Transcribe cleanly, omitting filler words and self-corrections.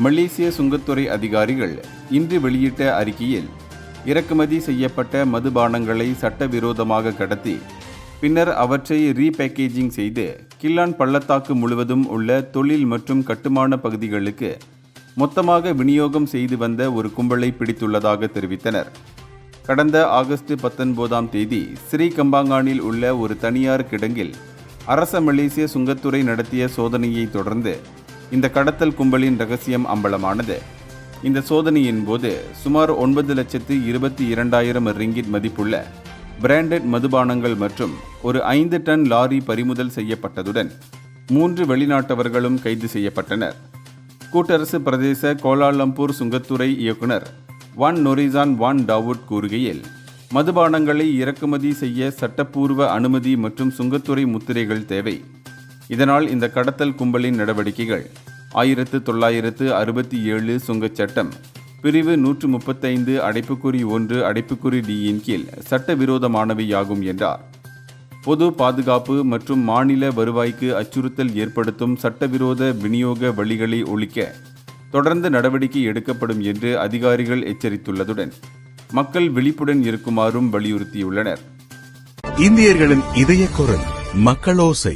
மலேசிய சுங்கத்துறை அதிகாரிகள் இன்று வெளியிட்ட அறிக்கையில் இறக்குமதி செய்யப்பட்ட மதுபானங்களை சட்டவிரோதமாக கடத்தி பின்னர் அவற்றை ரீபேக்கேஜிங் செய்து கில்லான் பள்ளத்தாக்கு முழுவதும் உள்ள தொழில் மற்றும் கட்டுமான பகுதிகளுக்கு மொத்தமாக விநியோகம் செய்து வந்த ஒரு கும்பலை பிடித்துள்ளதாக தெரிவித்தனர். கடந்த ஆகஸ்ட் 19ஆம் தேதி ஸ்ரீகம்பாங்கானில் உள்ள ஒரு தனியார் கிடங்கில் அரச மலேசிய சுங்கத்துறை நடத்திய சோதனையை தொடர்ந்து இந்த கடத்தல் கும்பலின் ரகசியம் அம்பலமானது. இந்த சோதனையின் போது சுமார் 9,22,000 ரிங்கிட் மதிப்புள்ள பிராண்டட் மதுபானங்கள் மற்றும் ஒரு 5 டன் லாரி பறிமுதல் செய்யப்பட்டதுடன் 3 வெளிநாட்டவர்களும் கைது செய்யப்பட்டனர். கூட்டரசு பிரதேச கோலாலம்பூர் சுங்கத்துறை இயக்குனர் வான் நொரிசான் வான் டாவுட் கூறுகையில், மதுபானங்களை இறக்குமதி செய்ய சட்டப்பூர்வ அனுமதி மற்றும் சுங்கத்துறை முத்திரைகள் தேவை. இதனால் இந்த கடத்தல் கும்பலின் நடவடிக்கைகள் 1967 சுங்கச் சட்டம் பிரிவு 135 1 D-இன் கீழ் சட்டவிரோதமானவையாகும் என்றார். பொது பாதுகாப்பு மற்றும் மாநில வருவாய்க்கு அச்சுறுத்தல் ஏற்படுத்தும் சட்டவிரோத விநியோக வழிகளை ஒழிக்க தொடர்ந்து நடவடிக்கை எடுக்கப்படும் என்று அதிகாரிகள் எச்சரித்துள்ளதுடன் மக்கள் விழிப்புடன் இருக்குமாறும் வலியுறுத்தியுள்ளனர். இந்தியர்களின் இதய குரல் மக்களோசை.